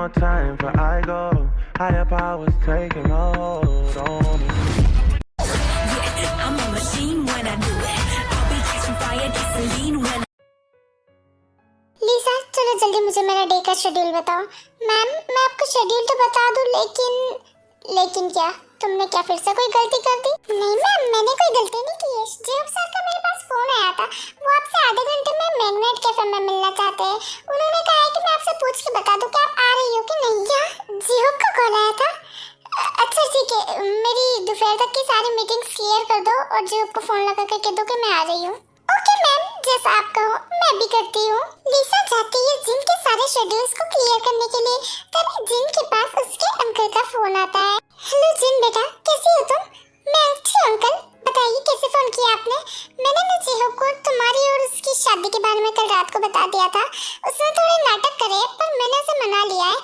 more time for I go. Higher powers taking hold on me. Yeah, I'm a machine when I do it. I'll be catching fire, gasoline when लीसा, चलो जल्दी मुझे मेरा day का schedule बताओ। Ma'am, मैं आपको schedule तो बता दूं, लेकिन क्या तुमने क्या फिर से कोई गलती कर दी? नहीं मैम, मैंने कोई गलती नहीं की है। जेब सर का मेरे पास फोन आया था, वो आपसे आधे घंटे में मैग्नेट कैफे में मिलना चाहते हैं। उन्होंने कहा है कि मैं आपसे पूछ के बता दूं कि आप आ रही हो कि नहीं। क्या जेब का कॉल आया था? अच्छा ठीक है, मेरी दोपहर तक की सारी मीटिंग्स क्लियर कर दो और जेब को फोन लगा कर कह दो कि मैं आ रही हूँ। ओके मैम, जैसा आप कहो मैं भी करती हूँ। लीसा जाती है जिन के सारे शेड्यूल्स को क्लियर करने के लिए, तभी जिन के पास उसके अंकल का फोन आता है। हेलो जिन बेटा, कैसी हो तुम? मैं अच्छी हूँ अंकल, बताइए कैसे फोन किया आपने? मैंने ना जेहोब को तुम्हारी और उसकी शादी के बारे में कल रात को बता दिया था। उसने थोड़े नाटक करे पर मैंने उसे मना लिया है।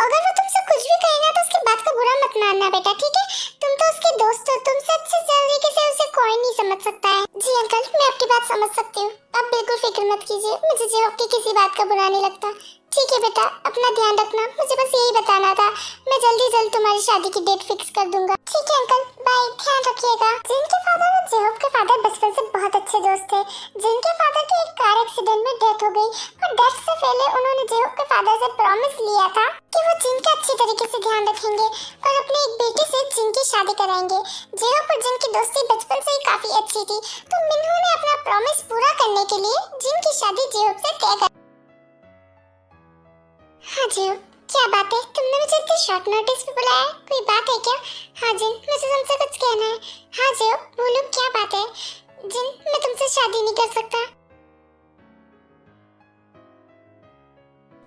अगर वो तुमसे कुछ भी कहेगा तो उसकी बात को बुरा मत मानना बेटा, ठीक है? तुम तो उसके दोस्त हो, तुमसे अच्छे तरीके से उसे कोई नहीं समझ सकता है। जी अंकल, मैं आपकी बात समझ सकती हूँ, आप बिल्कुल फिक्र मत कीजिए, मुझे जेहोब की किसी बात का बुरा नहीं लगता। ठीक है बेटा, अपना ध्यान रखना, मुझे बस यही बताना था। मैं जल्दी तुम्हारी शादी की डेट फिक्स कर दूंगा। ठीक है अंकल, बाय, ध्यान रखिएगा। जिनके फादर और जेहोब के फादर बचपन से बहुत अच्छे दोस्त थे। जिनके फादर की एक कार एक्सीडेंट में डेथ हो गई, पर डेथ से पहले उन्होंने जेहोब के फादर से प्रॉमिस लिया था कि वो जिनका अच्छी तरीके से ध्यान रखेंगे और अपने एक बेटे से जिनकी शादी कराएंगे। जेहोब और जिनकी दोस्ती बचपन से ही काफी अच्छी थी, तो मिन्हू ने अपना प्रॉमिस पूरा करने के लिए जिनकी शादी जेहोब से तय कर। हाँ जेहोब, क्या बात है? तुमने मुझे इतने शॉर्ट नोटिस पे बुलाया है, कोई बात है क्या? हाँ जिन, मुझे तुमसे कुछ कहना है। हाँ जेहोब, बोलो क्या बात है? जिन, मैं तुमसे शादी नहीं कर सकता।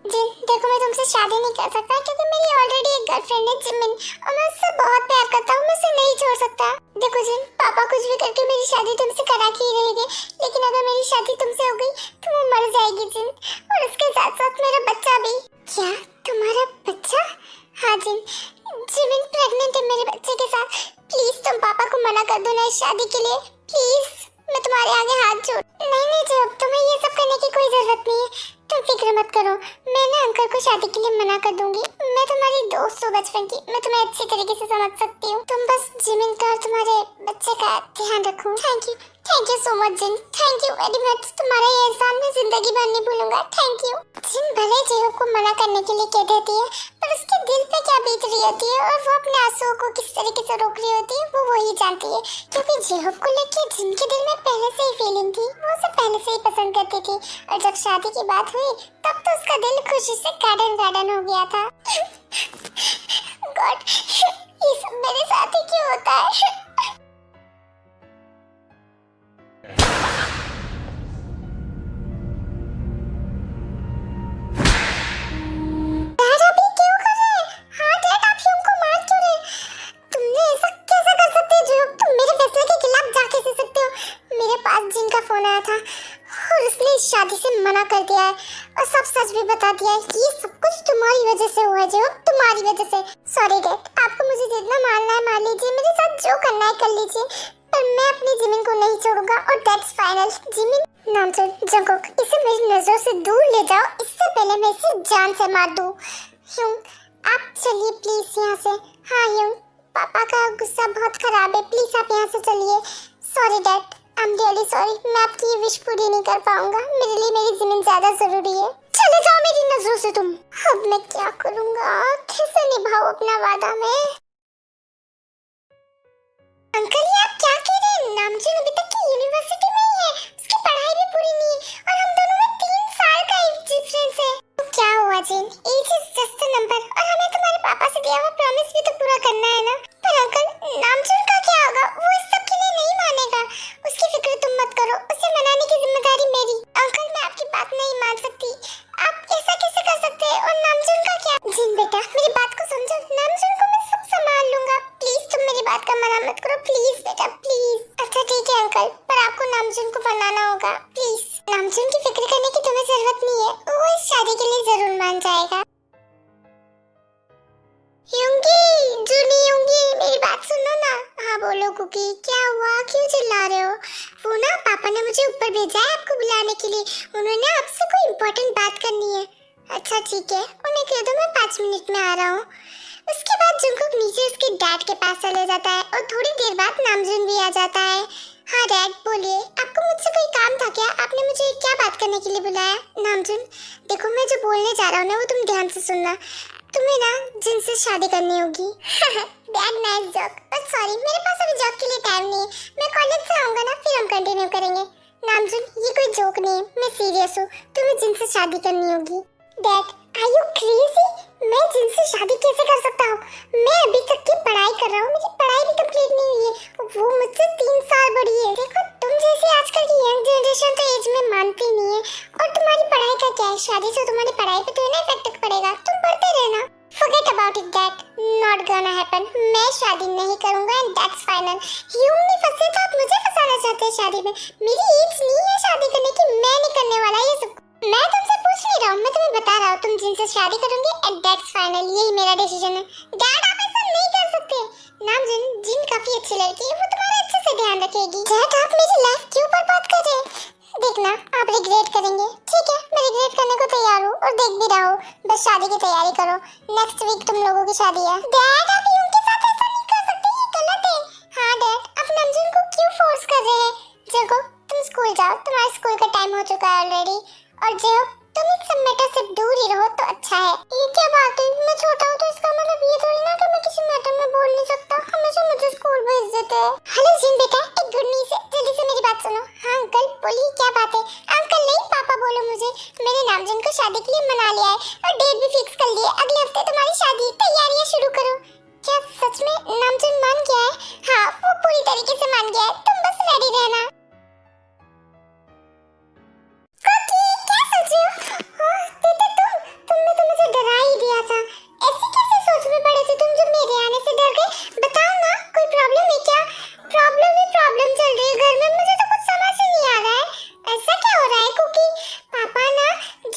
जिन देखो, मैं तुमसे शादी नहीं कर सकता क्योंकि मेरी ऑलरेडी एक गर्लफ्रेंड है जिमिन, और मैं उससे बहुत प्यार करता हूँ, मैं उसे नहीं छोड़ सकता। देखो जिन, पापा कुछ भी करके मेरी शादी तुमसे करा के ही रहेंगे, लेकिन अगर मेरी शादी तुमसे हो गई तो वो मर जाएगी जिन, और उसके साथ साथ मेरा बच्चा भी। क्या तुम्हारा बच्चा? हाँ जिन, जिमिन प्रेग्नेंट है मेरे बच्चे के साथ। प्लीज तुम पापा को मना कर दो ना इस शादी के लिए, प्लीज, मैं तुम्हारे आगे हाथ जोड़। नहीं जेहोब, तुम्हें ये सब करने की कोई जरूरत नहीं है, तुम फिक्र मत करो, मैं ना अंकल को शादी के लिए मना कर दूंगी। मैं तुम्हारी दोस्त हूँ बचपन की, मैं तुम्हें अच्छी तरीके से समझ सकती हूँ। तुम बस जिमिन का और तुम्हारे बच्चे का ध्यान रखो। थैंक यू सो मच जिन, थैंक यू वेरी मच। तुम्हारा ये एहसान मैं जिंदगी भर नहीं भूलूंगा, थैंक यू। जिन भले जेहोब को मना करने के लिए कह देती है, पर उसके दिल पे क्या बीत रही होती है और वो अपने आंसुओं को किस तरीके से रोक रही होती है वो वही जानती है। क्योंकि जेहोब को लेके जिनके दिल में पहले से ही फीलिंग थी, वो उसे पहले से ही पसंद करती थी, और जब शादी की बात हुई तब तो उसका दिल खुशी से गार्डन हो गया था। गॉड, ये सब मेरे साथ ही क्यों होता है? शादी से मना कर दिया है और सब सच भी बता दिया है कि ये सब कुछ तुम्हारी वजह से हुआ है जेहोब, तुम्हारी वजह से। सॉरी डैड, आपको मुझे जितना मारना है मार लीजिए, मेरे साथ जो करना है कर लीजिए, पर मैं अपनी जिमिन को नहीं छोड़ूंगा, और दैट्स फाइनल। जिमिन, नामजन, जंगकोक, इसे मेरी नजरों से दूर ले जाओ, इससे पहले मैं इसे जान से मार दूं। ह्यूंग, आप चलिए प्लीज यहाँ से। हाँ ह्यूंग, पापा का गुस्सा बहुत खराब है, प्लीज आप यहाँ से चलिए। Sorry dad, I am really sorry, मैं आपकी ये विश पूरी नहीं कर पाऊंगा, मेरे लिए मेरी जिमिन ज्यादा जरूरी है। चले जाओ मेरी नजरों से तुम। अब मैं क्या करूंगा, कैसे निभाऊं अपना वादा में? अंकल ये आप क्या कह रहे हैं? नामजन अभी तक की यूनिवर्सिटी में ही है, उसकी पढ़ाई भी पूरी नहीं है, और हम दोनों में 3 साल का एज डिफरेंस है। तो क्या हुआ Jin, age is just a number, और हमें तुम्हारे पापा से दिया हुआ प्रॉमिस भी तो पूरा करना है ना। पर अंकल, नामजन का क्या होगा? वो इस सब के लिए नहीं मानेगा, उसकी फिक्र तुम मत करो, उसे मनाने की जिम्मेदारी मेरी। अंकल मैं आपकी बात नहीं मान सकती, आप ऐसा कैसे कर सकते हैं? और नामजन का क्या? जिन बेटा, मेरी बात को समझो, नामजन को मैं सब संभाल लूंगा, प्लीज तुम मेरी बात का मना मत करो, प्लीज बेटा प्लीज। अच्छा ठीक है अंकल, पर आपको नामजन को मनाना होगा, प्लीज। नामजन की फिक्र करने की तुम्हें जरूरत नहीं है, वो इस शादी के लिए जरूर मान जाएगा। यूंगी, जूनी यूंगी, मेरी बात सुनो ना। हाँ बोलो कुकी, क्या हुआ, क्यों चिल्ला रहे हो? वो ना पापा ने मुझे ऊपर भेजा है आपको बुलाने के लिए, उन्होंने आपसे कोई इम्पोर्टेंट बात करनी है। अच्छा ठीक है, उन्हें कह दो मैं 5 मिनट में आ रहा हूँ। उसके बाद जंगकुक नीचे उसके डैड के पास चले जाता है और थोड़ी देर बाद नामजून भी आ जाता है। हाँ डैड बोलिए, आपको मुझसे कोई काम था क्या? आपने मुझे क्या बात करने के लिए बुलाया? नामजून देखो, मैं जो बोलने जा रहा हूँ ना वो तुम ध्यान से सुनना। तुम्हें ना जिन से शादी करनी होगी। Dad nice joke, but sorry मेरे पास अभी जॉब के लिए टाइम नहीं है। मैं कॉलेज से आऊंगा ना फिर हम कंटिन्यू करेंगे। नामजून ये कोई जोक नहीं है, मैं सीरियस हूँ। तुम्हें जिन से शादी करनी होगी। Dad are you crazy? मैं जिनसे शादी कैसे कर सकता हूँ? मैं अभी तक की पढ़ाई कर रहा हूँ, मेरी पढ़ाई भी कंप्लीट नहीं हुई है। वो मुझसे 3 साल बड़ी है। देखो तुम जैसे आजकल की यंग जनरेशन तो एज में मानती नहीं है। और तुम्हारी पढ़ाई का क्या है? शादी से तुम्हारी पढ़ाई पे तो ना इफेक्ट पड़ेगा। तुम पढ़ते रहना। Forget about it dad, not gonna happen. मैं शादी नहीं करूँगा and that's final. ह्यूम नहीं फंसे तो आप मुझे फंसाना चाहते हैं शादी में? मेरी एज नहीं है शादी करने की, मैं नहीं करने वाला ये सब। मैं तुमसे पूछ नहीं रहा हूँ, मैं तुम्हें बता रहा हूँ तुम जिनसे शादी करोगे and that's final. यही मेरा डिसीजन है। डैड आप ऐसा नहीं कर सकते। नामजून जिन काफी अच्छी लड़की है, वो तुम्हारा अच्छे से ध्यान रखेगी। डैड आप मेरी लाइफ क्यों बर्बाद कर रहे हैं? देखना आप रिग्रेट करेंगे। ठीक है मैं रिग्रेट करने को तैयार हूँ और देख भी रहा हूँ। बस शादी की तैयारी करो, नेक्स्ट वीक तुम लोगों की शादी है। डैड आप उनके साथ ऐसा नहीं कर सकते, ये गलत है। हाँ डैड आप नामजून को क्यों फोर्स कर रहे हैं? जगो तुम स्कूल जाओ, तुम्हारा स्कूल का टाइम हो चुका है ऑलरेडी। और जो तुम इन सब मैटर से दूर ही रहो तो अच्छा है। ये क्या बात है, मैं छोटा हूँ तो इसका मतलब ये थोड़ी ना कि मैं किसी मैटर में बोल नहीं सकता। हमेशा मुझे स्कूल भेज देते हैं। हेलो जिन बेटा, एक गुड न्यूज़ है, जल्दी से मेरी बात सुनो। हाँ अंकल बोलिए क्या बात है? अंकल नहीं पापा बोलो मुझे। मैंने नामजून को शादी के लिए मना लिया है और डेट भी फिक्स कर लिया है। अगले हफ्ते तुम्हारी शादी, तैयारियां शुरू करो। क्या सच में नामजून मान गया है? हाँ वो पूरी तरीके से मान गया है, तुम बस रेडी रहना। तुमने तो मुझे डरा ही दिया था। ऐसी कैसे सोच में पड़े थे तुम जो मेरे आने से डर गए? बताओ ना कोई प्रॉब्लम है क्या? प्रॉब्लम ही प्रॉब्लम चल रही है घर में, मुझे तो कुछ समझ ही नहीं आ रहा है। ऐसा क्या हो रहा है? क्योंकि पापा ना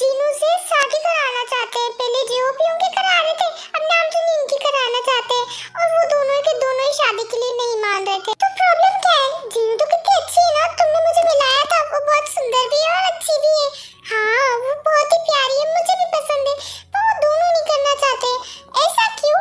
जीनू से शादी कराना चाहते हैं। पहले जीओपी उनके करा रहे थे, अब नामजून इनकी कराना चाहते हैं और वो दोनों के दोनों ही शादी के लिए नहीं मान रहे थे। तो प्रॉब्लम क्या है? जीनू तो कितनी अच्छी है ना, तुमने मुझे मिलाया था, वो बहुत सुंदर भी है और अच्छी भी है। हाँ वो बहुत ही प्यारी है, मुझे भी पसंद है, पर वो दोनों नहीं करना चाहते। ऐसा क्यों?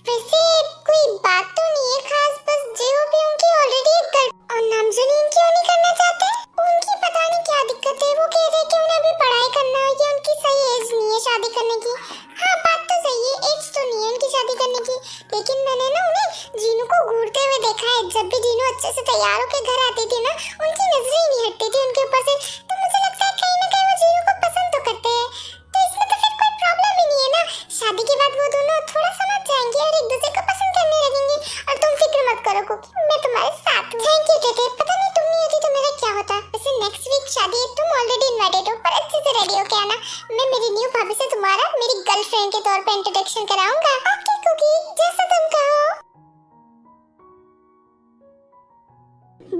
वैसे कोई बात तो नहीं है खास, बस जीओपी उनकी ऑलरेडी एक गर्ल और नामजून इनकी क्यों नहीं करना चाहते? उनकी पता नहीं क्या दिक्कत है। वो कह रहे कि उन्हें अभी पढ़ाई करना है, ये उनकी सही एज नहीं है शादी करने की। हाँ बात तो सही है, एज तो नहीं है उनकी शादी करने की, लेकिन मैंने ना उन्हें जीनू को घूरते हुए देखा है। जब भी जीनू अच्छे से तैयार होकर घर आती थी ना, उनकी नजरें ही नहीं हटती थी उनके ऊपर से। तो मुझे लगता है कहीं ना कहीं वो जीनू को पसंद तो करते हैं। तो इसमें तो फिर कोई प्रॉब्लम ही नहीं है ना। शादी के बाद वो दोनों थोड़ा समझ जाएंगे और एक दूसरे को पसंद करने लगेंगे। और तुम फिक्र मत करो क्योंकि मैं तुम्हारे साथ हूँ। थैंक यू टेटे, पता नहीं तुम नहीं होती तो मेरा क्या होता। वैसे नेक्स्ट वीक शादी है, तुम ऑलरेडी इनवाइटेड हो, पर अच्छे से रेडी होके आना। मैं मेरी न्यू भाभी से तुम्हारा मेरी गर्लफ्रेंड के तौर पे इंट्रोडक्शन कराऊंगा। ओके कुकी, जैसा तुम कहो।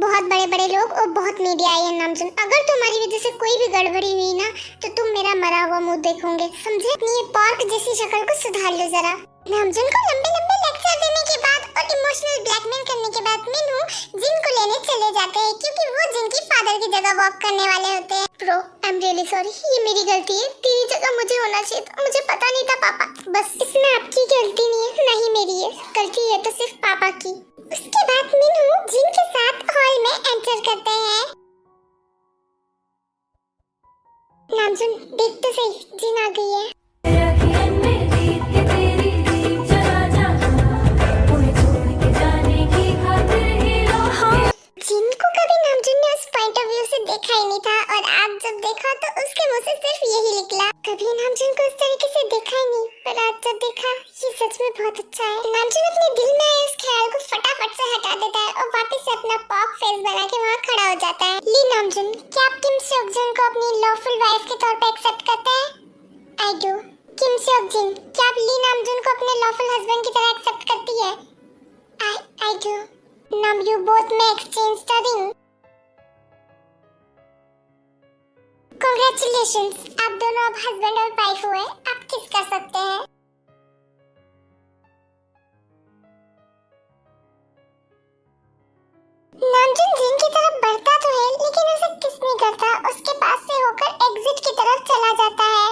बहुत बड़े बड़े लोग और बहुत मीडिया आई है नामजून। अगर तुम्हारी वजह से कोई भी गड़बड़ी हुई ना तो तुम मेरा मरा हुआ मुंह देखोगे, समझे? अपनी पार्क जैसी शक्ल को सुधार लो जरा। नामजून को लंबे लंबे लेक्चर देने के बाद और इमोशनल ब्लैकमेल करने के बाद मीनू जिन को लेने चले जाते हैं, क्योंकि वो जिन की फादर की जगह वॉक करने वाले होते हैं। Pro I am really sorry, ये मेरी गलती है। तेरी जगह मुझे होना चाहिए था, मुझे पता नहीं था पापा। बस इसमें आपकी गलती नहीं है, नहीं मेरी है। गलती है तो सिर्फ पापा की। उसके बाद मीनू जिन के साथ हॉल में एंटर करते हैं। नामजून देख तो सही, जिन आ गई है। जिनको कभी नामजून ने उस पॉइंट ऑफ व्यू से देखा ही नहीं था और आज जब देखा तो उसके मुंह से सिर्फ यही निकला। कभी नामजून को इस तरीके से देखा ही नहीं, पर आज जब देखा ये सच में बहुत अच्छा है। नामजून अपने दिल में आए इस ख्याल को फटाफट से हटा देता है और वापस से अपना पॉप फेस बना के वहाँ खड़ा हो जाता है। ली नामजून, क्या आप किम सेओकजुन को अपनी लॉफुल वाइफ के तौर पे एक्सेप्ट करते हैं? I do. किम सेओकजुन, क्या आप ली नामजून को अपने लॉफुल हस्बैंड की तरह एक्सेप्ट करती है? I do. Now you both may exchange the ring. Congratulations, आप दोनों अब हस्बैंड और वाइफ हुए। आप किस कर सकते हैं। नामजून जिन की तरफ बढ़ता तो है लेकिन उसे किस नहीं करता, उसके पास से होकर एग्जिट की तरफ चला जाता है।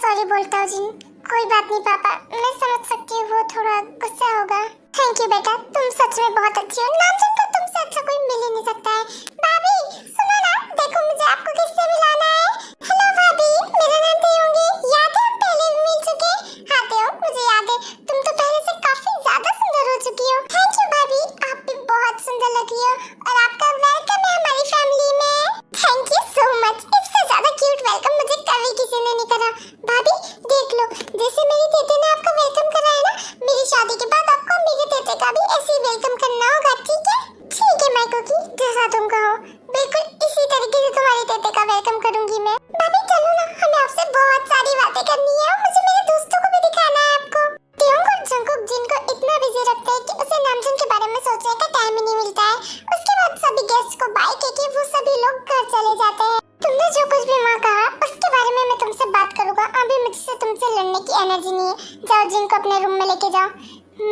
सॉरी बोलता हूँ जिन। कोई बात नहीं पापा, मैं समझ सकती हूँ वो थोड़ा गुस्सा होगा। थैंक यू बेटा, तुम सच में बहुत अच्छी हो। नामजन को तुमसे अच्छा कोई मिल ही नहीं सकता है। भाभी सुनो ना, देखो मुझे आपको किससे मिलाना है। हेलो भाभी, मेरा नाम तेयोंगी। याद है हम पहले भी मिल चुके? हाँ तेयो, मुझे याद है। तुम तो पहले से काफी ज्यादा सुंदर हो चुकी हो। थैंक यू भाभी, आप भी बहुत सुंदर लग रही हो और आपका वेलकम है हमारी फैमिली में। Thank you so much. इससे ज्यादा क्यूट वेलकम मुझे कभी किसी ने नहीं करा। भाभी देख लो, जैसे मेरी तेते ने आपका वेलकम करा है ना, मेरी शादी के बाद आपको मेरे तेते का भी ऐसे ही वेलकम करना होगा, ठीक है? ठीक है माइको की, जैसा तुम कहो। बिल्कुल इसी तरीके से तुम्हारे तेते का वेलकम करूंगी मैं। भाभी चलो ना, हमें आपसे बहुत सारी बातें करनी है और मुझे मेरे दोस्तों को भी दिखाना है आपको। तेयोंग और जंगकुक जिनको इतना बिजी रखते हैं कि उसे नामजन के बारे में सोचने का टाइम ही नहीं मिलता है। उसके बाद सभी गेस्ट को बाय कहके वो सभी लोग घर चले जाते हैं। तुमने जो कुछ भी माँ कहा उसके बारे में मैं तुमसे बात करूंगा। अभी मुझसे तुमसे लड़ने की एनर्जी नहीं है। जाओ जिन को अपने रूम में लेके जाओ।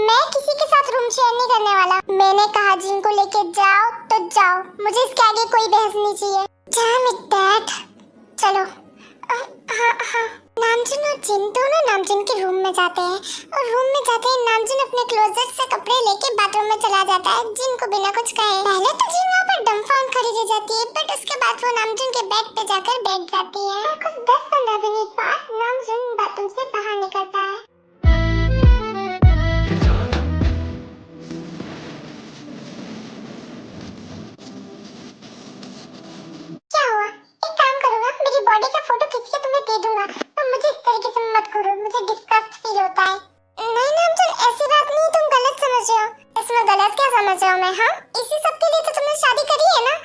मैं किसी के साथ रूम शेयर नहीं करने वाला। मैंने कहा जिन को लेके जाओ तो जाओ, मुझे इसके आगे कोई बहस नहीं चाहिए। डैम इट डैड, चलो। हाँ नामजन और जिन दोनों नामजन के रूम में जाते हैं और रूम में जाते ही नामजन अपने क्लोजेट से कपड़े लेके बाथरूम में चला जाता है जिन को बिना कुछ कहे। पहले तो जिन वहाँ पर डम्फाउंड खड़ी रह जाती है, बट उसके बाद वो नामजन के बेड पे जाकर बैठ जाती है। कुछ 10-15 मिनट बाद नामजन बाथरूम से बाहर निकलता है। क्या हुआ? एक काम करूंगा, मेरी बॉडी का फोटो खींच के तुम्हें दे दूंगा। तुम मुझे इस तरीके से मत करो, मुझे डिस्गस्ट फील होता है। नहीं नामजन, ऐसी बात नहीं, तुम गलत समझ रहे हो। इसमें गलत क्या समझ रहे हो मैं? हाँ, इसी सब के लिए तो तुमने शादी करी है ना?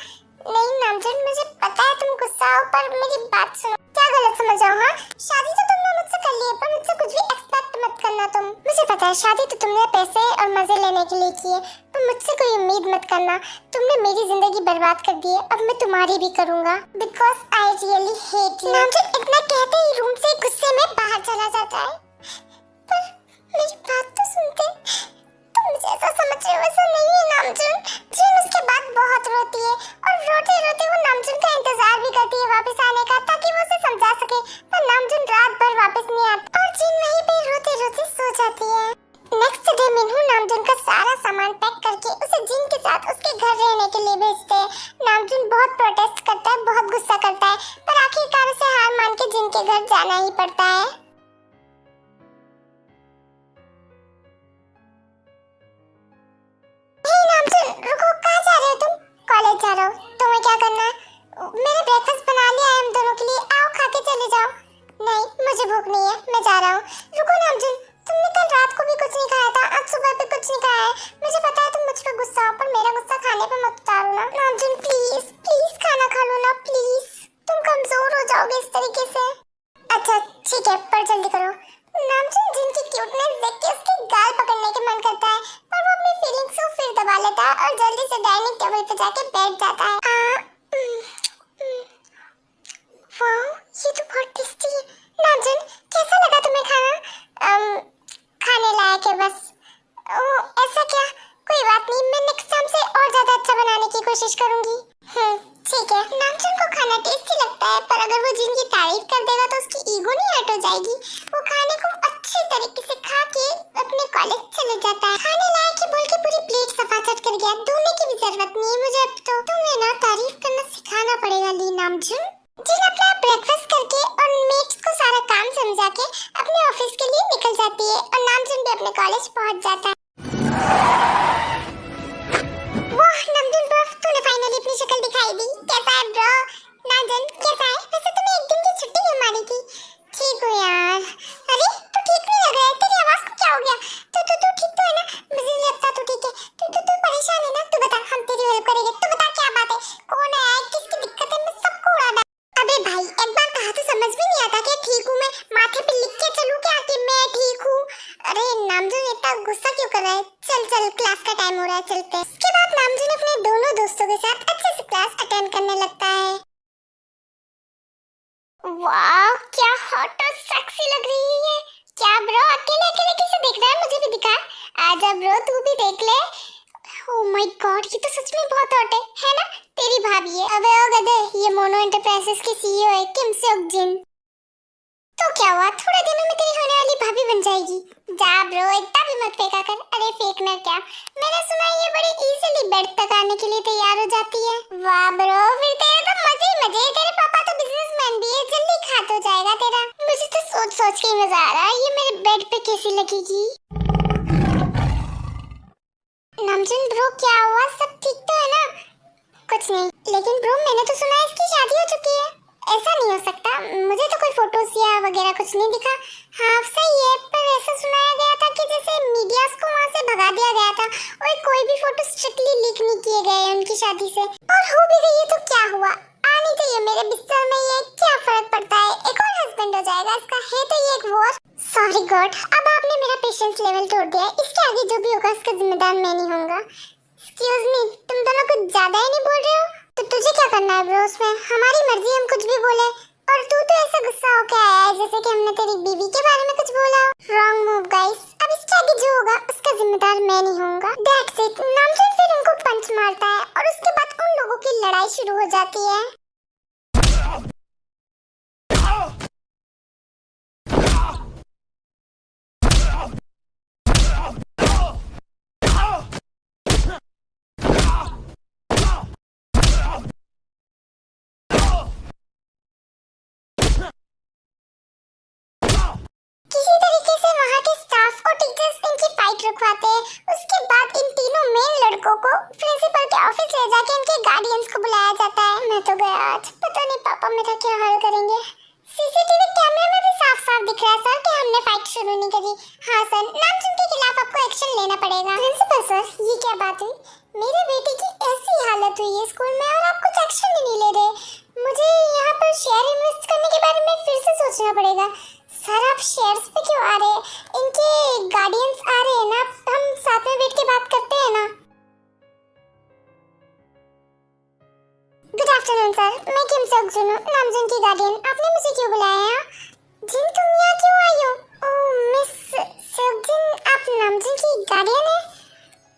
नहीं नामजन, मुझे पता है तुम गुस्सा हो, पर मेरी बात सुनो। क्या गलत समझ रहे हो? हाँ, शादी तो तुमने मुझसे कर ली है, पर मुझसे कुछ भी एक्सपेक्ट मत करना तुम। मुझे पता है शादी तो तुमने पैसे और मजे लेने के लिए की है, पर मुझसे कोई उम्मीद मत करना। तुमने मेरी जिंदगी बर्बाद कर दी है, अब मैं तुम्हारी भी करूंगा। Because I really hate you. Namjoon इतना कहते ही रूम से गुस्से में बाहर चला जाता है। पर मेरी बात तो सुनते। तुम मुझे ऐसा समझ रहे हो, ऐसा नहीं है नामजन। जिन उसके बाद बहुत रोती है और रोते रोते वो नामजन का इंतजार भी करती है वापस आने का, ताकि वो उसे समझा सके। पर नामजन रात भर वापस नहीं आता और जिन वहीं पे रोते रोते सो जाती है। नेक्स्ट डे मिनहू नामजन का सारा सामान पैक करके उसे जिन के साथ उसके घर रहने के लिए भेजते हैं। नामजन बहुत प्रोटेस्ट करता है, बहुत गुस्सा करता है, पर आखिरकार उसे हार मान के जिन के घर जाना ही पड़ता है। नामजन रुको, कहाँ जा रहे हो तुम? कॉलेज जा रहा हूँ। तुम्हें क्या करना है? मैंने ब्रेकफास्ट बना लिया है हम दोनों के लिए, आओ खा के चले जाओ। नहीं मुझे भूख नहीं है, मैं जा रहा हूँ। रुको नामजन, तुमने कल रात को भी कुछ नहीं खाया था, आज सुबह भी कुछ नहीं खाया है। मुझे पता है तुम मुझ पर गुस्सा हो, पर मेरा गुस्सा खाने पे मत उतारो ना। नामजन प्लीज प्लीज खाना खा लो ना प्लीज, तुम कमजोर हो जाओगे इस तरीके से। अच्छा ठीक है, पर जल्दी करो। नामजन जिनकी क्यूटनेस देख के उसके गाल पकड़ने के मन करता है, पर वो अपनी फीलिंग्स को फिर दबा लेता है और जल्दी से डाइनिंग टेबल पे जाके बैठ जाता है। वाओ, ये तो बहुत टेस्टी है। नामजन कैसा लगा तुम्हें खाना? खाने लायक है बस। ओह ऐसा क्या? कोई बात नहीं, मैं नेक्स्ट टाइम से और ज्यादा अच्छा बनाने की कोशिश करूंगी। ठीक है। नामजन को खाना टेस्टी लगता है, पर अगर वो जिन की तारीफ कर देगा तो उसकी ईगो नहीं हट हो जाएगी। वो खाने को अच्छे तरीके से खा के अपने कॉलेज चले जाता है। खाने लायक है बोल के पूरी प्लेट सफाचट कर गया, धोने की भी जरूरत नहीं है मुझे अब तो। तुम्हें ना तारीफ करना सिखाना पड़ेगा ली नामजन। जिन अपना ब्रेकफास्ट करके और मेट्स को सारा काम समझा के अपने ऑफिस के लिए निकल जाती है और नामजन भी अपने कॉलेज पहुंच जाता है। वाह नामजन ब्रो, तूने फाइनली अपनी शक्ल दिखाई दी। कैसा है ब्रो? नामजन कैसा है? वैसे तुम्हें एक दिन की छुट्टी क्यों मारी थी? ठीक हूँ यार। अरे तू ठीक नहीं लग रहा है, तेरी आवाज को क्या हो गया? तू ठीक तो है ना? मुझे नहीं लगता तू ठीक है। तू परेशान है ना? तू बता, हम तेरी हेल्प करेंगे। तू बता क्या बात है, कौन है, किसकी दिक्कत है, मैं सबको उड़ा दूं। अबे भाई एक बार कहा तो समझ भी नहीं आता कि ठीक हूँ मैं? माथे पे लिख के चलूं क्या कि मैं ठीक हूँ? अरे नामजन इतना गुस्सा क्यों कर रहा है? चल क्लास का टाइम हो रहा है, चलते हैं। इसके बाद नामजन अपने दोनों दोस्तों के साथ अच्छे से क्लास अटेंड करने लगता है। वाह क्या हॉट और सेक्सी लग रही है। क्या ब्रो अकेले अकेले कैसे देख रहा है? मुझे भी दिखा। आजा ब्रो तू भी देख ले। ओह माय गॉड, ये तो सच में बहुत हॉट है ना? तेरी भाभी है। अबे ओ गधे, ये मोनो एंटरप्राइजेस के सीईओ है किम सेok जिन। तो क्या हुआ, थोड़े दिनों में तेरी होने वाली भाभी बन जाएगी। जा ब्रो, इतना भी मत फेंका कर। अरे फेंकना क्या, मैंने सुना ये बड़ी इजीली बेड तक आने के लिए तैयार हो जाती है। वाह ब्रो, फिर तेरे तो मजे ही मजे। तेरे पापा तो बिजनेसमैन भी है, जल्दी खात हो जाएगा तेरा। मुझे तो सोच सोच के ही मजा आ रहा है, ये मेरे बेड पे कैसी लगेगी। नामजुन ब्रो, क्या हुआ, सब ठीक तो है ना? कुछ नहीं, लेकिन ब्रो मैंने तो सुना है इसकी शादी हो चुकी है। ऐसा नहीं हो सकता, मुझे तो कोई फोटोज या वगैरह कुछ नहीं दिखा। हाँ सही है, पर ऐसा सुनाया गया था कि जैसे मीडियास को वहाँ से भगा दिया गया था और कोई भी फोटो स्ट्रिक्टली लीक नहीं किए गए हैं उनकी शादी से। और हो भी गई है तो क्या हुआ, आनी चाहिए मेरे बिस्तर में, ये क्या फर्क पड़ता है, एक और हस्बैंड हो जाएगा इसका, है तो ये एक वॉर। सॉरी गॉड, अब आपने मेरा पेशेंस लेवल तोड़ दिया। इसके आगे जो भी होगा उसका जिम्मेदार मैं नहीं होऊंगा। एक्सक्यूज मी, तुम दोनों कुछ ज्यादा ही नहीं बोल रहे हो? तो तुझे क्या करना है ब्रो उसमें, हमारी मर्जी, हम कुछ भी बोले। और तू तो ऐसा गुस्सा होके आया है जैसे कि हमने तेरी बीवी के बारे में कुछ बोला हो। रॉन्ग मूव गाइस, अब इसके आगे जो होगा उसका जिम्मेदार मैं नहीं होऊंगा। That's it. नामजुन फिर उनको पंच मारता है और उसके बाद उन लोगों की लड़ाई शुरू हो जाती है। किसी तरीके से वहाँ के स्टाफ और टीचर्स इनकी फाइट रुकवाते हैं। उसके बाद इन तीनों मेन लड़कों को प्रिंसिपल के ऑफिस ले जाके इनके गार्डियंस को बुलाया जाता है। मैं तो गया आज, पता नहीं पापा मेरा क्या हाल करेंगे। सीसीटीवी कैमरे में भी साफ साफ दिख रहा है सर कि हमने फाइट शुरू नहीं करी। हाँ सर, नामजुन के खिलाफ आपको एक्शन लेना पड़ेगा। प्रिंसिपल सर, ये क्या बात हुई, मेरे बेटे की ऐसी हालत हुई है स्कूल में और आप कुछ एक्शन ही नहीं ले रहे। मुझे यहाँ पर शेयर इन्वेस्ट करने के बारे में फिर से सोचना पड़ेगा। सर आप शेयर्स पे क्यों आ रहे हैं, इनके गार्डियंस आ रहे हैं ना, हम साथ में बैठ के बात करते हैं ना। गुड आफ्टरनून सर, मैं किम सक जुन हूँ, नामजुन की गार्डियन। आपने मुझे क्यों बुलाया है? जिन तुम यहाँ क्यों आई हो? ओह मिस सकजुन, आप नामजुन की गार्डियन हैं?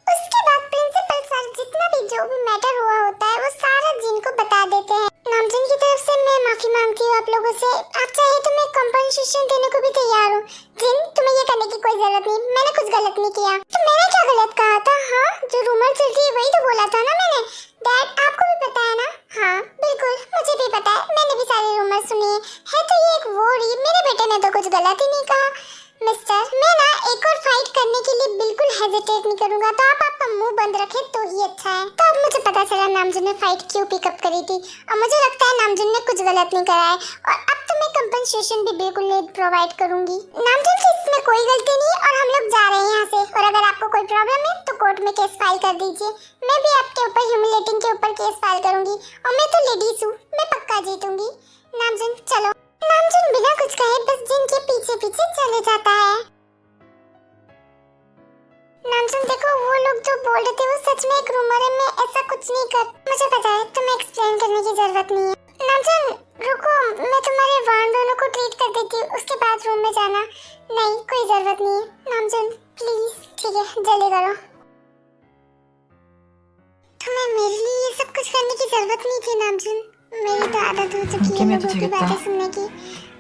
उसके बाद प्रिंसिपल सर जितना भी जो भी मैटर हुआ होता है वो सारा जिन को बता देते हैं। नामजुन की तरफ से मैं माफी मांगती हूँ आप लोगों से। आप चाहे तो मैं कंपनसेशन देने को भी तैयार हूँ। जिन, तुम्हें ये करने की कोई जरूरत नहीं, मैंने कुछ गलत नहीं किया। तो मैंने क्या गलत कहा था? हाँ, जो रूमर चल रही है वही तो बोला था ना मैंने। डैड आपको भी पता है ना? हाँ बिल्कुल, मुझे भी पता है, मैंने भी सारे रूमर सुने हैं। तो ये एक वोरी, मेरे बेटे ने तो कुछ गलत ही नहीं कहा। मिस्टर, मैं ना एक और फाइट करने के लिए बिल्कुल हेजिटेट नहीं करूंगा, तो आप आपका मुंह बंद रखें तो ही अच्छा है। तो अब मुझे पता चला नामजुन ने फाइट क्यों पिकअप करी थी और मुझे लगता है नामजुन ने कुछ गलत नहीं करा है और अब तो मैं कंपनसेशन भी बिल्कुल नहीं प्रोवाइड करूंगी। नामजुन की इसमें कोई गलती नहीं और हम लोग जा रहे हैं यहाँ से। और अगर आपको कोई प्रॉब्लम है तो कोर्ट में केस फाइल कर दीजिए। मैं भी आपके ऊपर ह्यूमिलेटिंग के ऊपर केस फाइल करूंगी और मैं तो लेडीज हूँ, मैं पक्का जीतूंगी। नामजुन चलो। नामजुन बिना कुछ कहे बस जिन के पीछे पीछे चले जाता है। नामजुन देखो, वो लोग जो बोल रहे थे वो सच में एक रूमर है, मैं ऐसा कुछ नहीं कर। मुझे पता है, तुम्हें एक्सप्लेन करने की जरूरत नहीं है। नामजुन रुको, मैं तुम्हारे वहाँ दोनों को ट्रीट कर देती हूँ, उसके बाद रूम में जाना। नहीं, कोई जरूरत नहीं है। नामजुन प्लीज, ठीक है जल्दी करो। तुम्हें मेरे लिए ये सब कुछ करने की जरूरत नहीं थी नामजुन, मेरी तो आदत हो चुकी है लोगों की बातें सुनने की।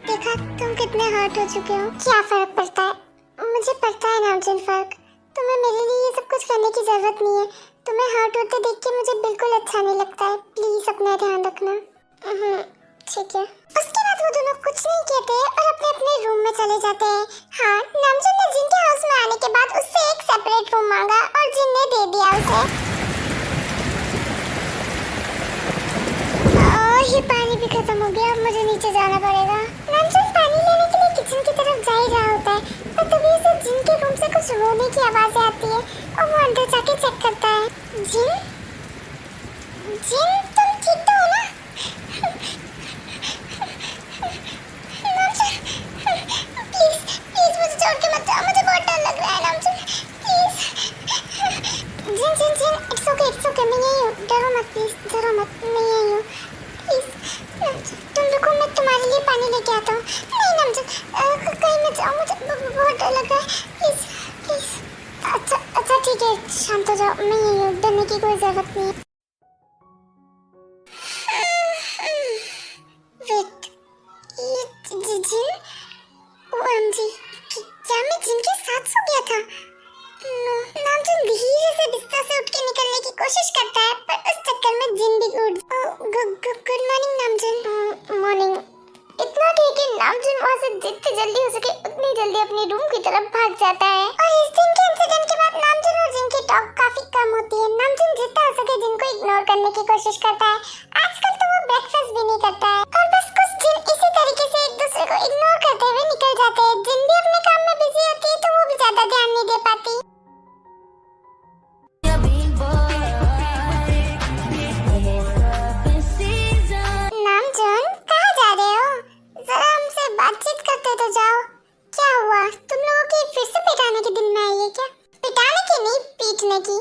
देखा तुम कितने हर्ट हो चुके हो। क्या फर्क पड़ता है, मुझे पड़ता है नामजुन फर्क। तुम्हें मेरे लिए ये सब कुछ करने की जरूरत नहीं है। तुम्हें हर्ट होते देख के मुझे बिल्कुल अच्छा नहीं लगता है। प्लीज अपना ध्यान रखना। ठीक है। उसके बाद वो दोनों कुछ नहीं कहते और अपने अपने रूम में चले जाते हैं। हाँ, नामजुन ने जिन के हाउस में आने के बाद उससे एक सेपरेट रूम मांगा और जिन ने दे दिया उसे। ये पानी भी खत्म हो गया, अब मुझे नीचे जाना पड़ेगा। नामजुन पानी लेने के लिए किचन की तरफ जा ही रहा होता है, पर तभी उसे जिन के रूम से कुछ रोने की आवाजें आती है और वो अंदर जाके चेक करता है। जिन, जिन तुम ठीक तो हो ना? नामजुन प्लीज प्लीज मुझे छोड़ के मत जाओ, मुझे बहुत डर लग रहा है Namjoon please. Jin Jin Jin, it's okay, मैं यही हूँ, डरो मत प्लीज, डरो मत, मैं यही हूँ प्लीज। तुम रुको, मैं तुम्हारे लिए पानी लेके आता हूँ। नहीं नामजुन, कहीं मत जाओ, मुझे बहुत डर लग रहा है, प्लीज प्लीज। अच्छा ठीक है, शांत हो जाओ, मैं यही हूँ, डरने की कोई जरूरत नहीं है। वेट, ये जिन जितनी जल्दी हो सके उतनी जल्दी अपने रूम की तरफ भाग जाता है। और इस दिन के इंसिडेंट के बाद नामजुन और जिन की टॉक काफी कम होती है। नामजुन जितना हो सके जिन को इग्नोर करने की कोशिश करता है। आजकल तो वो ब्रेकफास्ट भी नहीं करता है और बस कुछ दिन इसी तरीके से एक दूसरे को इग्नोर करते हुए निकल जाते हैं। जिन भी अपने काम में बिजी होती है तो वो भी ज्यादा ध्यान नहीं दे पाती। नामजुन कहाँ जा रहे हो? जरा हमसे बातचीत करते तो जाओ। क्या हुआ? तुम लोगों की फिर से पिटाने के दिन में आई है क्या? पिटाने की नहीं, पीटने की।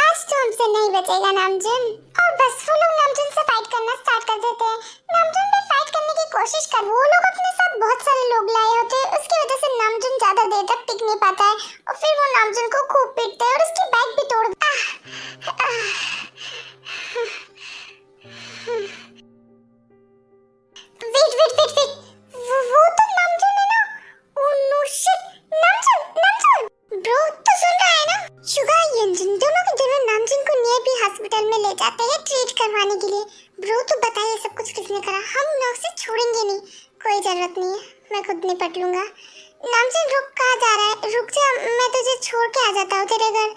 आज तो हमसे नहीं बचेगा नामजुन। और बस वो लोग नामजुन से फाइट करना स्टार्ट कर देते हैं। नामजुन पे फाइट करने की कोशिश कर। वो लोग अपने साथ बहुत सारे लोग लाए होते हैं, उसकी वजह से नामजुन ज्यादा देर तक टिक नहीं पाता है और फिर वो नामजुन को खूब पीटते हैं और उसकी बैग भी तोड़ वेट वो तो नामजुन है ना? ओह नो शिट, नामजुन ब्रो, तो सुन रहा है ना? शुगा यंजन दोनों के दोनों नामजुन को नियर हॉस्पिटल में ले जाते हैं ट्रीट करवाने के लिए। ब्रो तो बताइए सब कुछ किसने करा? हम लोग से छोड़ेंगे नहीं, कोई जरूरत नहीं है, मैं खुद निपट लूंगा। नामजुन रुक, कहाँ जा रहा है? रुक जा, मैं तुझे छोड़ के आ जाता हूँ तेरे घर।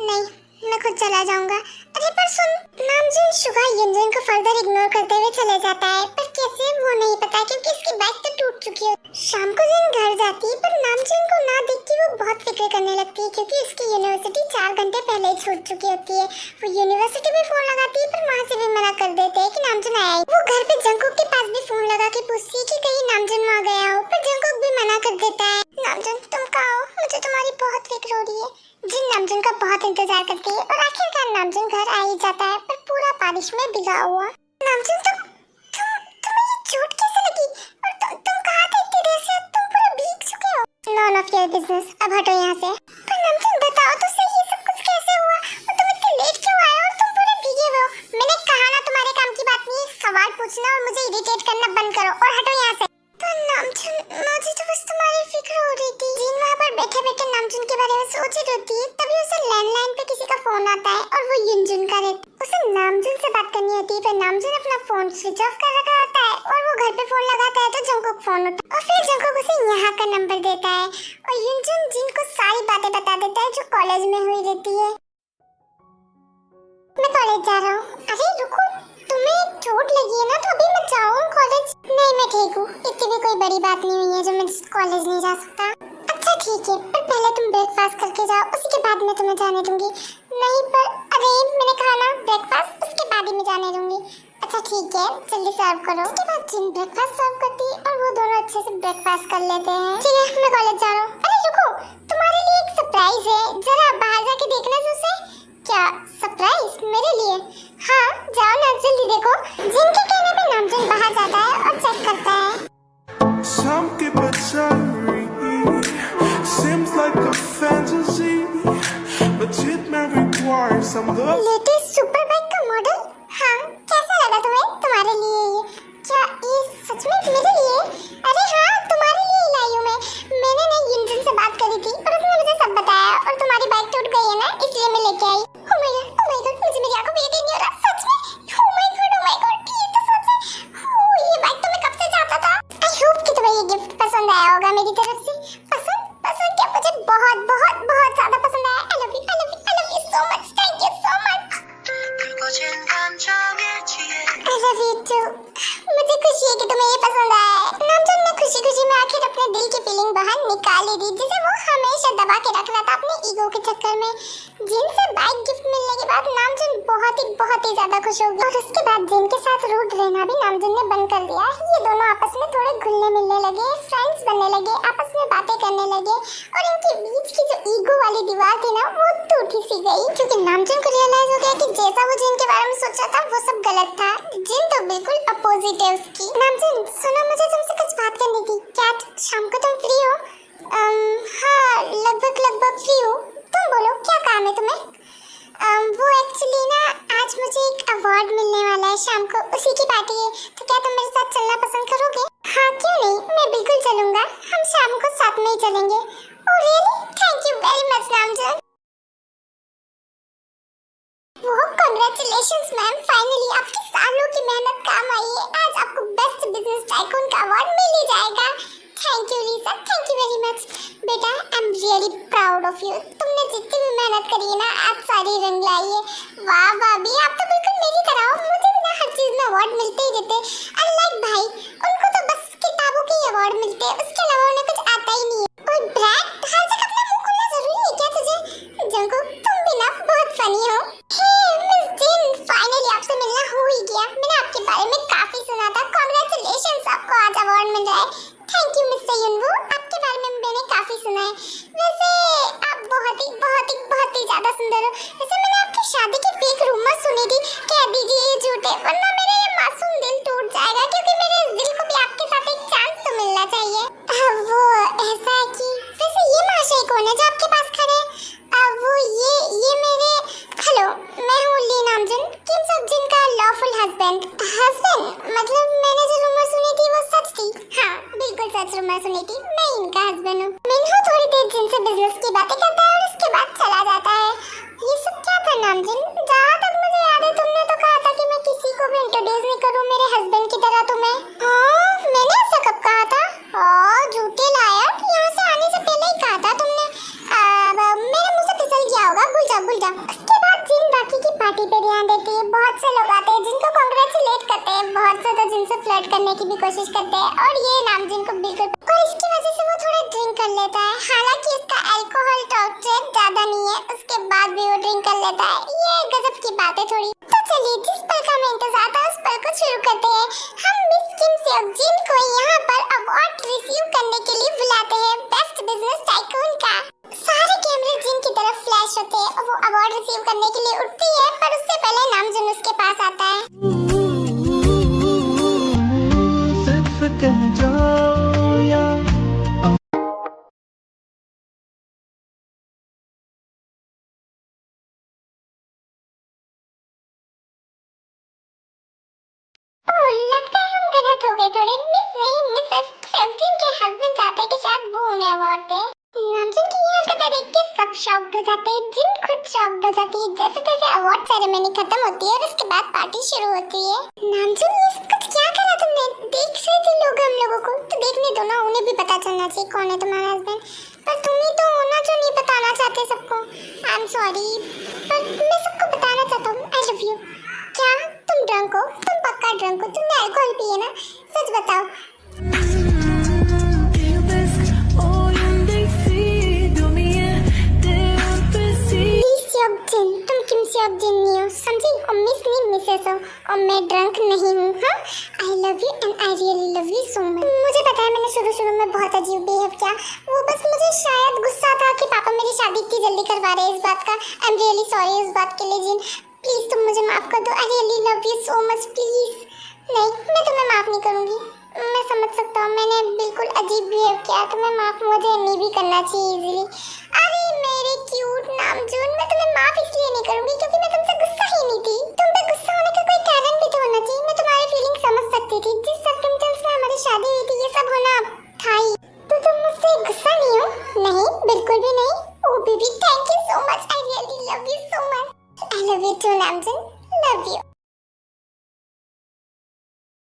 नहीं, मैं खुद चला जाऊंगा। अरे पर सुन, नामजुन शुगा यंजन को फर्दर इग्नोर करते हुए चले जाता है, पर कैसे वो नहीं पता क्योंकि इसकी बाइक तो टूट चुकी है। शाम को जिन घर जाती है पर नामजुन को ना देख के वो बहुत फिक्र करने लगती है क्योंकि उसकी यूनिवर्सिटी 4 घंटे पहले ही छूट चुकी होती है। वो यूनिवर्सिटी में फोन लगाती है पर वहाँ से भी मना कर देते हैं कि नामजुन आया है। वो घर पे जंगकुक के पास भी फोन लगा के पूछती है कि कहीं नामजुन वहाँ गया हो, पर जंगकुक भी मना कर देता है। नामजुन तुम कहाँ हो? मुझे तुम्हारी बहुत फिक्र हो रही है। जिन नामजुन का बहुत इंतजार करती है और आखिरकार नामजुन घर आ ही जाता है, पर पूरा बारिश में भीगा हुआ। नामजुन तुम्हें ये चोट कैसे लगी? और तुम कहाँ थे इतनी देर से? तुम पूरा भीग चुके हो। नॉन ऑफ योर बिजनेस, अब हटो यहाँ से। पर नामजुन बताओ तो सही, ये सब कुछ कैसे हुआ और तुम इतने लेट क्यों आए और तुम पूरे भीगे हुए हो? मैंने कहा ना तुम्हारे काम की बात नहीं है, सवाल पूछना और मुझे इरिटेट करना बंद करो और हटो यहाँ से। पर नामजुन, मुझे तो बस तुम्हारी फिक्र हो रही थी। जिन वहाँ पर बैठे बैठे नामजुन के बारे में सोच रही होती है, तभी उसे लैंडलाइन पे किसी का फोन आता है और वो युनजुन का रहता है। उसे नामजुन से बात करनी होती है पर नामजुन अपना फोन स्विच ऑफ कर रखा होता है और वो घर पे फोन लगाता है तो जंगकुक फोन उठाता है और फिर जंगकुक उसे यहाँ का नंबर देता है और युनजुन जिन को सारी बातें बता देता है जो कॉलेज में हुई रहती है। मैं कॉलेज जा रहा हूँ। अरे रुको, तुम्हें चोट लगी है ना तो अभी मत जाओ कॉलेज। नहीं, मैं ठीक हूँ, इतनी भी कोई बड़ी बात नहीं हुई है जो मैं कॉलेज नहीं जा सकता। अच्छा ठीक है, पर पहले तुम ब्रेकफास्ट करके जाओ, उसी के बाद मैं तुम्हें जाने दूंगी। नहीं पर, अरे मैंने कहा ना ब्रेकफास्ट, उसके बाद ही मैं जाने दूंगी। अच्छा ठीक है, जल्दी सर्व करो। उसके बाद जिन ब्रेकफास्ट सर्व करती है और वो दोनों अच्छे से ब्रेकफास्ट कर लेते हैं। ठीक है, मैं कॉलेज जा रहा हूँ। अरे रुको, तुम्हारे लिए एक सरप्राइज है, जरा बाहर जाके देखना उसे। क्या सरप्राइज मेरे लिए? हाँ जाओ ना, जल्दी देखो। जिन के कहने पे नामजुन बाहर जाता है और चेक करता है। Some keep it diary. Seems like a fantasy, but it may require some love. Latest super bike का मॉडल? हाँ, कैसा लगा तुम्हें? तुम्हारे लिए ये? क्या ये सच में मेरे लिए? अरे हाँ, तुम्हारे लिए ही लाई हूँ मैं। मैंने ना युनजुन से बात करी थी और उसने मुझे सब बताया और तुम्हारी बाइक टूट गई है ना, इसलिए मैं लेके आई। Oh my God, मुझे मेरी आंखों पे यकीन नहीं हो रहा, सच में। Oh my God, ये तो सच है। ये बाइक तो मैं कब से चाहता था। I hope कि तुम्हें ये गिफ्ट पसंद आया होगा मेरी तरफ से। पसंद क्या? मुझे बहुत बहुत बहुत ज्यादा पसंद आया। I love you so much. Thank you so much. I love you too. मुझे खुशी है कि तुम्हें ये पसंद आया है। नामजुन ने खुशी में आखिर अपने दिल की फीलिंग बाहर निकाल ली थी जिसे वो हमेशा दबा के रख रहा था अपने ईगो के चक्कर में। जिन से बाइक गिफ्ट मिलने के बाद नामजुन बहुत ही ज्यादा खुश हो गया और उसके बाद जिन के साथ रूड रहना भी नामजुन ने बंद कर दिया। ये दोनों आपस में थोड़े घुलने मिलने लगे, फ्रेंड्स बनने लगे, आपस में बातें करने लगे और इनके बीच की जो ईगो वाली दीवार थी ना वो टूटी सी गई क्योंकि नामजुन को रियलाइज हो गया कि जैसा वो जिन के बारे में सोचा था वो सब गलत था। जिन तो बिल्कुल अपोजिट है उसकी। नामजुन सुनो, मुझे तुमसे कुछ बात करनी थी। क्या शाम को तुम फ्री हो? हाँ, लगभग फ्री हूँ। तुम बोलो क्या काम है तुम्हें? वो एक्चुअली ना आज मुझे एक अवार्ड मिलने वाला है शाम को, उसी की पार्टी है, तो क्या तुम मेरे साथ चलना पसंद करोगे? हाँ क्यों नहीं, मैं बिल्कुल चलूंगा। हम शाम को साथ में ही चलेंगे। Oh really? Thank you very much Namjoon. वो कांग्रेचुलेशंस मैम, फाइनली आपकी सालों की मेहनत काम आई है। आज आपको बेस्ट बिजनेस टाइकून का अवार्ड मिल ही जाएगा। थैंक मच बेटा, I am really proud of you. तुमने जितनी भी मेहनत करी है ना, आज सारी रंग लाई है। वाह भाभी, आप तो बिल्कुल मेरी तरह हो, मुझे भी ना हर चीज में अवार्ड मिलते ही रहते। अनलाइक भाई, उनको तो बस किताबों के अवार्ड मिलते हैं, उसके अलावा उन्हें कुछ आता ही नहीं है। और ब्रैट, हर जगह अपना मुंह खोलना जरूरी है क्या तुझे? जंगकुक, तुम भी ना बहुत फनी हो। हे मिस जिन, फाइनली आपसे मिलना हो ही गया। मैंने आपके बारे में काफी सुना था। कांग्रेचुलेशंस, आपको आज अवार्ड मिल रहा है। थैंक यू मिस्टर युनवू, आपके बारे में मैंने काफी सुना है। वैसे आप बहुत ही ज्यादा सुंदर हो। वैसे मैंने आपकी शादी की फेक रूमर सुनी थी, कह दीजिए ये झूठ है, वरना मेरा ये मासूम दिल टूट जाएगा, क्योंकि मेरे इस दिल को भी आपके साथ एक चांस तो मिलना चाहिए। वो ऐसा है कि वैसे ये महाशय कौन है जो आपके पास खड़े हैं? वो ये मेरे, हेलो, मैं हूँ ली नामजुन, किम सब जिन का लॉफुल हस्बैंड। मतलब मैंने जो रूमर सुनी थी वो सच थी? हाँ बिल्कुल सच रूमर सुनी थी, मैं इनका हस्बैंड हूँ। मिन्हो थोड़ी देर जिनसे बिजनेस की बातें करता है और उसके बाद चला जाता है। ये सब क्या था नामजुन? जहाँ तक मुझे याद है तुमने तो कहा था कि मैं किसी को भी इंट्रोड्यूस नहीं करूँ मेरे हस्बैंड की तरह तुम्हें। हाँ, मैंने ऐसा कब कहा था? झूठे लायक, यहाँ से आने से पहले ही कहा था तुमने। मेरे मुंह से फिसल गया होगा, भूल जा। उसके बाद जिन बाकी की पार्टी पे ध्यान देती है। बहुत से लोग आते हैं जिनको कांग्रेचुलेट करते हैं, बहुत से तो जिनसे फ्लर्ट करने की भी कोशिश करते हैं, और ये नामजिन को बिल्कुल, और इसकी वजह से वो थोड़ा ड्रिंक कर लेता है। हालांकि इसका अल्कोहल टॉलरेंस ज्यादा नहीं है, उसके बाद भी वो ड्रिंक कर लेता है। ये गजब की बात है थोड़ी। तो चलिए, जिस पल का मैं इंतजार था उस पल को शुरू करते हैं। हम मिस किम सेओक जिन को यहाँ पर अवार्ड रिसीव करने के लिए बुलाते हैं, बेस्ट बिजनेस टाइकून का। सारे कैमरे जिन की तरफ फ्लैश होते हैं, वो अवार्ड रिसीव करने के लिए उठती है, पर उससे पहले नामजुन उसके पास आता है। लगता है हम गलत हो गए थोड़े। मिसेस सेवजिन के हस्बैंड चाहते हैं कि शायद वो उन्हें अवार्ड दे। नामजुन की ये हरकत देख के सब शॉक्ड हो जाते हैं, जिन खुद शॉक्ड हो जाती है। जैसे तैसे अवार्ड सेरेमनी खत्म होती है और उसके बाद पार्टी शुरू होती है। नामजुन, ये सब कुछ क्या करा तुमने? देख रहे थे लोग हम लोगों को, तो देखने दो ना, उन्हें भी पता चलना चाहिए कौन है तुम्हारा हस्बैंड। पर तुम ही तो हो ना जो नहीं बताना चाहते सबको। आई एम सॉरी, पर मैं सबको बताना चाहता हूँ, आई लव यू। क्या तुम ड्रंक हो? तुम पक्का ड्रंक हो? तुमने अल्कोहल पिए ना? सच बताओ। तुम किम सेओक जिन नहीं हो, समझी? और मिस नहीं मिसेस हो, और मैं ड्रंक नहीं हूँ। हाँ, आई love you and I really love you so much. मुझे पता है मैंने शुरू में बहुत अजीब बिहेव किया, वो बस मुझे शायद गुस्सा था कि पापा मेरी शादी इतनी जल्दी करवा रहे हैं। इस बात का आई एम रियली सॉरी इस बात के लिए जिन। प्लीज तुम मुझे माफ कर दो, आई really love you so much, please. नहीं, मैं तुम्हें माफ नहीं करूँगी। मैं समझ सकता हूँ मैंने बिल्कुल अजीब बिहेव किया, तुम्हें माफ मुझे नहीं भी करना चाहिए इजीली। अरे मेरे क्यूट नामजुन, मैं तुम्हें माफ इसलिए नहीं करूँगी क्योंकि मैं तुमसे गुस्सा ही नहीं थी। तुम पे गुस्सा होने का कोई कारण भी तो होना चाहिए। मैं तुम्हारी फीलिंग समझ सकती थी, जिस सर्कमस्टेंस में हमारी शादी हुई थी ये सब होना था ही। तो तुम मुझसे गुस्सा नहीं हो? नहीं, बिल्कुल भी नहीं। Oh baby, thank you so much, I really love you so much. I love you too Namjoon, love you.